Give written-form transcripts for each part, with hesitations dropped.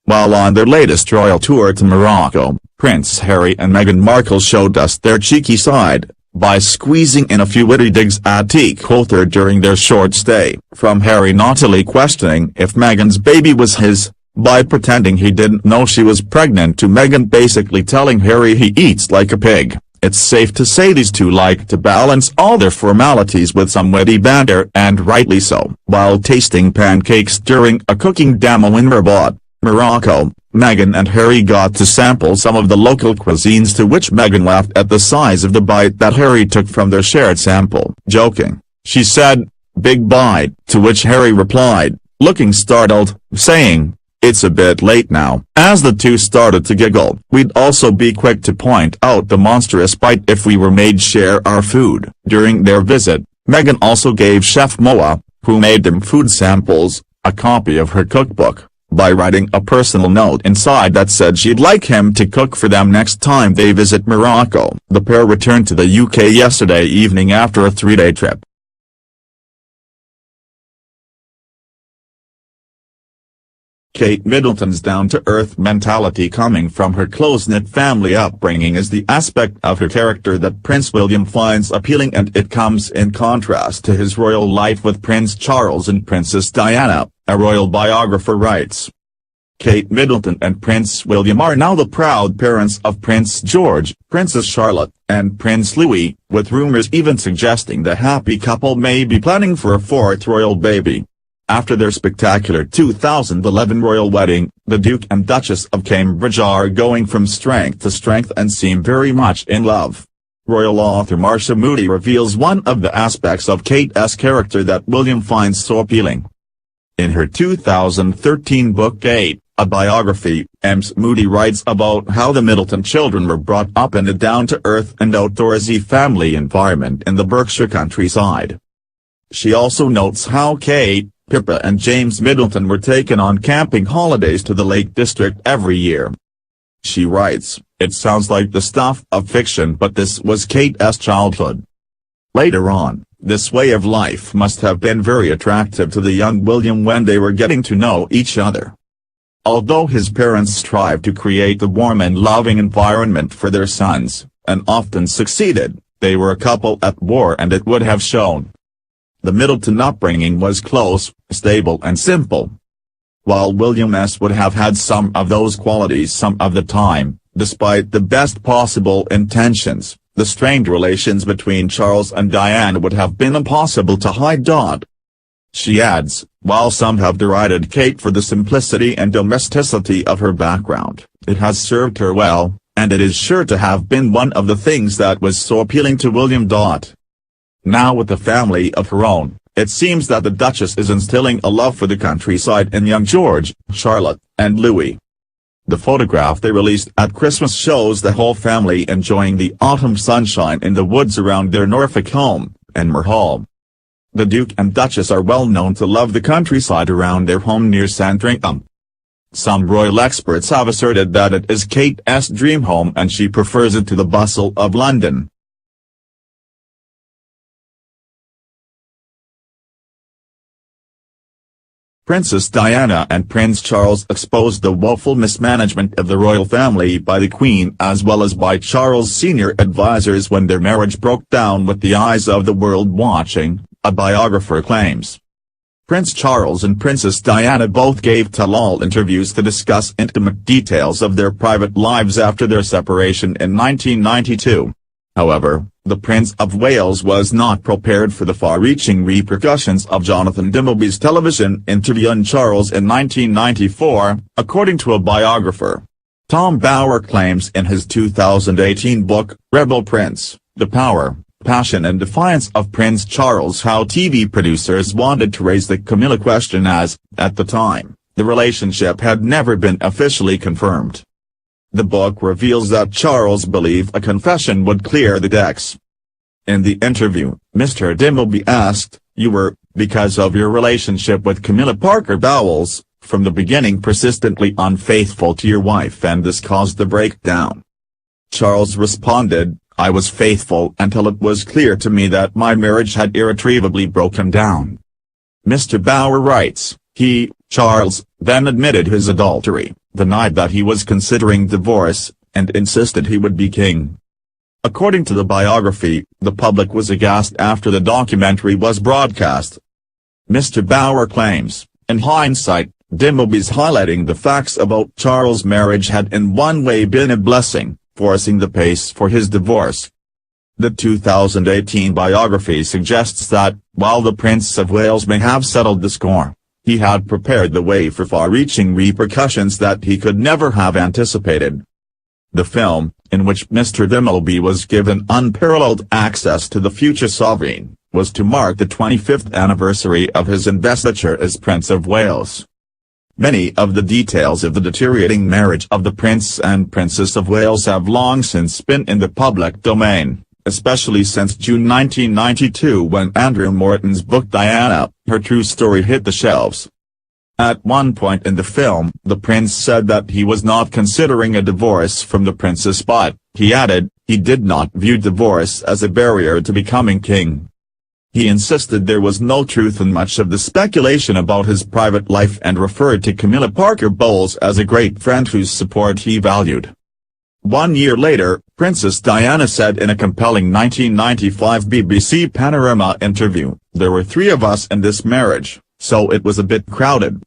While on their latest royal tour to Morocco, Prince Harry and Meghan Markle showed us their cheeky side, by squeezing in a few witty digs at Coulter during their short stay, from Harry naughtily questioning if Meghan's baby was his, by pretending he didn't know she was pregnant, to Meghan basically telling Harry he eats like a pig. It's safe to say these two like to balance all their formalities with some witty banter, and rightly so. While tasting pancakes during a cooking demo in Rabat, Morocco, Meghan and Harry got to sample some of the local cuisines, to which Meghan laughed at the size of the bite that Harry took from their shared sample. Joking, she said, "Big bite," to which Harry replied, looking startled, saying, "It's a bit late now." As the two started to giggle, "We'd also be quick to point out the monstrous bite if we were made share our food." During their visit, Meghan also gave Chef Moa, who made them food samples, a copy of her cookbook, by writing a personal note inside that said she'd like him to cook for them next time they visit Morocco. The pair returned to the UK yesterday evening after a 3-day trip. Kate Middleton's down-to-earth mentality, coming from her close-knit family upbringing, is the aspect of her character that Prince William finds appealing, and it comes in contrast to his royal life with Prince Charles and Princess Diana, a royal biographer writes. Kate Middleton and Prince William are now the proud parents of Prince George, Princess Charlotte, and Prince Louis, with rumors even suggesting the happy couple may be planning for a fourth royal baby. After their spectacular 2011 royal wedding, the Duke and Duchess of Cambridge are going from strength to strength and seem very much in love. Royal author Marcia Moody reveals one of the aspects of Kate's character that William finds so appealing. In her 2013 book Kate, a biography, Ms. Moody writes about how the Middleton children were brought up in a down-to-earth and outdoorsy family environment in the Berkshire countryside. She also notes how Kate, Pippa and James Middleton were taken on camping holidays to the Lake District every year. She writes, "It sounds like the stuff of fiction, but this was Kate's childhood." Later on, this way of life must have been very attractive to the young William when they were getting to know each other. Although his parents strived to create a warm and loving environment for their sons, and often succeeded, they were a couple at war, and it would have shown. The Middleton upbringing was close, stable and simple. While William would have had some of those qualities some of the time, despite the best possible intentions, the strained relations between Charles and Diana would have been impossible to hide. She adds, while some have derided Kate for the simplicity and domesticity of her background, it has served her well, and it is sure to have been one of the things that was so appealing to William. Now with a family of her own, it seems that the Duchess is instilling a love for the countryside in young George, Charlotte, and Louis. The photograph they released at Christmas shows the whole family enjoying the autumn sunshine in the woods around their Norfolk home, Enmore Hall. The Duke and Duchess are well known to love the countryside around their home near Sandringham. Some royal experts have asserted that it is Kate's dream home and she prefers it to the bustle of London. Princess Diana and Prince Charles exposed the woeful mismanagement of the royal family by the Queen as well as by Charles' senior advisers when their marriage broke down, with the eyes of the world watching, a biographer claims. Prince Charles and Princess Diana both gave tell-all interviews to discuss intimate details of their private lives after their separation in 1992. However, the Prince of Wales was not prepared for the far-reaching repercussions of Jonathan Dimblby's television interview on Charles in 1994, according to a biographer. Tom Bower claims in his 2018 book, Rebel Prince, The Power, Passion and Defiance of Prince Charles, how TV producers wanted to raise the Camilla question as, at the time, the relationship had never been officially confirmed. The book reveals that Charles believed a confession would clear the decks. In the interview, Mr. Dimblby asked, "You were, because of your relationship with Camilla Parker Bowles, from the beginning persistently unfaithful to your wife, and this caused the breakdown?" Charles responded, "I was faithful until it was clear to me that my marriage had irretrievably broken down. Mr. Bauer writes, he, Charles, then admitted his adultery, denied that he was considering divorce, and insisted he would be king. According to the biography, the public was aghast after the documentary was broadcast. Mr. Bauer claims, in hindsight, Dimmobies highlighting the facts about Charles' marriage had in one way been a blessing, forcing the pace for his divorce. The 2018 biography suggests that, while the Prince of Wales may have settled the score, he had prepared the way for far-reaching repercussions that he could never have anticipated. The film, in which Mr. Dimmoby was given unparalleled access to the future sovereign, was to mark the 25th anniversary of his investiture as Prince of Wales. Many of the details of the deteriorating marriage of the Prince and Princess of Wales have long since been in the public domain, especially since June 1992 when Andrew Morton's book Diana, Her True Story hit the shelves. At one point in the film, the prince said that he was not considering a divorce from the princess, but, he added, he did not view divorce as a barrier to becoming king. He insisted there was no truth in much of the speculation about his private life and referred to Camilla Parker Bowles as a great friend whose support he valued. 1 year later, Princess Diana said in a compelling 1995 BBC Panorama interview, "There were 3 of us in this marriage, so it was a bit crowded."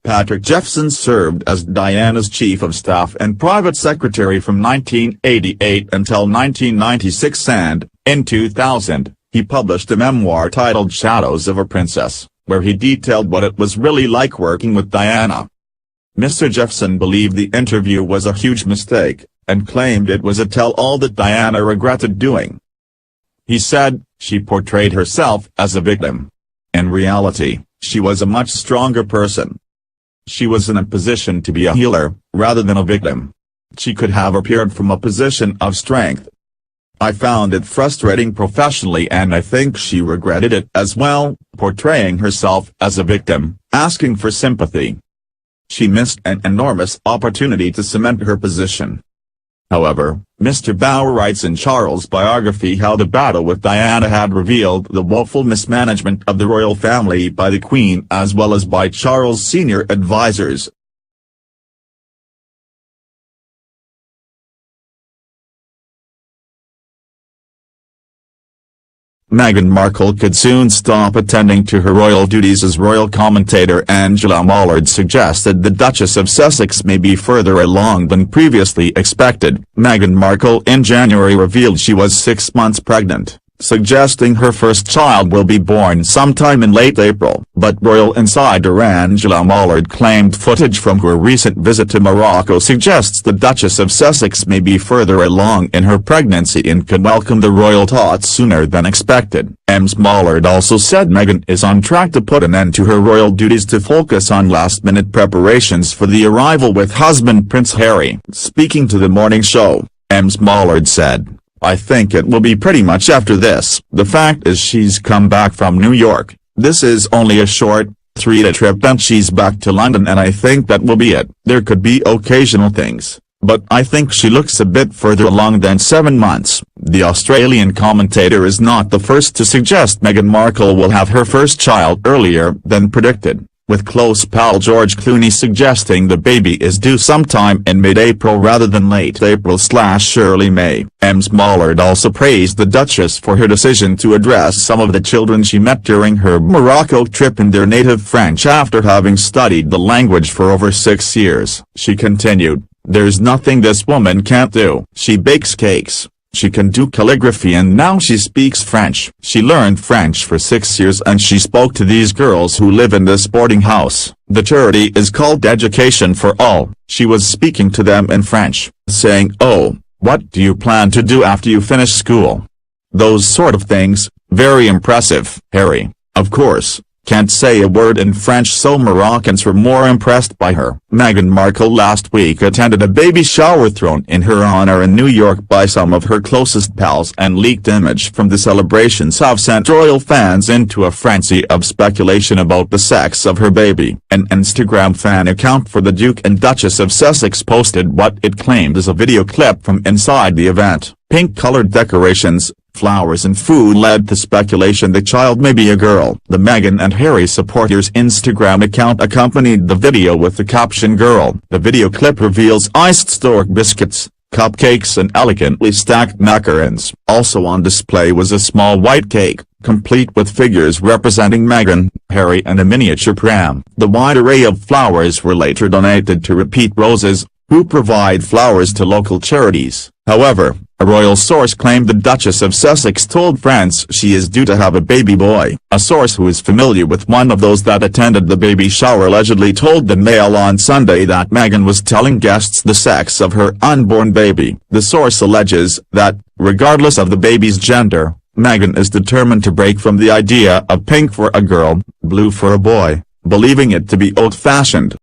Patrick Jeffson served as Diana's chief of staff and private secretary from 1988 until 1996 and, in 2000, he published a memoir titled Shadows of a Princess, where he detailed what it was really like working with Diana. Mr. Jeffson believed the interview was a huge mistake, and claimed it was a tell-all that Diana regretted doing. He said, she portrayed herself as a victim. In reality, she was a much stronger person. She was in a position to be a healer, rather than a victim. She could have appeared from a position of strength. I found it frustrating professionally and I think she regretted it as well, portraying herself as a victim, asking for sympathy. She missed an enormous opportunity to cement her position. However, Mr. Bauer writes in Charles' biography how the battle with Diana had revealed the woeful mismanagement of the royal family by the Queen as well as by Charles' senior advisors. Meghan Markle could soon stop attending to her royal duties as royal commentator. Angela Mollard suggested the Duchess of Sussex may be further along than previously expected. Meghan Markle in January revealed she was 6 months pregnant, suggesting her first child will be born sometime in late April. But royal insider Angela Mollard claimed footage from her recent visit to Morocco suggests the Duchess of Sussex may be further along in her pregnancy and could welcome the royal tots sooner than expected. Ms. Mollard also said Meghan is on track to put an end to her royal duties to focus on last-minute preparations for the arrival with husband Prince Harry. Speaking to the morning show, Ms. Mollard said, "I think it will be pretty much after this. The fact is she's come back from New York. This is only a short, 3-day trip and she's back to London and I think that will be it. There could be occasional things, but I think she looks a bit further along than 7 months." The Australian commentator is not the first to suggest Meghan Markle will have her first child earlier than predicted, with close pal George Clooney suggesting the baby is due sometime in mid-April rather than late April/early May. Ms. Mollard also praised the Duchess for her decision to address some of the children she met during her Morocco trip in their native French after having studied the language for over 6 years. She continued, "There's nothing this woman can't do. She bakes cakes. She can do calligraphy and now she speaks French. She learned French for 6 years and she spoke to these girls who live in this boarding house. The charity is called Education for All. She was speaking to them in French, saying, 'Oh, what do you plan to do after you finish school?' Those sort of things, very impressive." Harry, of course, can't say a word in French so Moroccans were more impressed by her. Meghan Markle last week attended a baby shower thrown in her honor in New York by some of her closest pals, and leaked image from the celebrations have sent royal fans into a frenzy of speculation about the sex of her baby. An Instagram fan account for the Duke and Duchess of Sussex posted what it claimed is a video clip from inside the event. Pink-colored decorations, Flowers and food led to speculation the child may be a girl. The Meghan and Harry supporters' Instagram account accompanied the video with the caption "Girl." The video clip reveals iced stork biscuits, cupcakes and elegantly stacked macarons. Also on display was a small white cake, complete with figures representing Meghan, Harry and a miniature pram. The wide array of flowers were later donated to Repeat Roses, who provide flowers to local charities. However, a royal source claimed the Duchess of Sussex told France she is due to have a baby boy. A source who is familiar with one of those that attended the baby shower allegedly told the Mail on Sunday that Meghan was telling guests the sex of her unborn baby. The source alleges that, regardless of the baby's gender, Meghan is determined to break from the idea of pink for a girl, blue for a boy, believing it to be old-fashioned.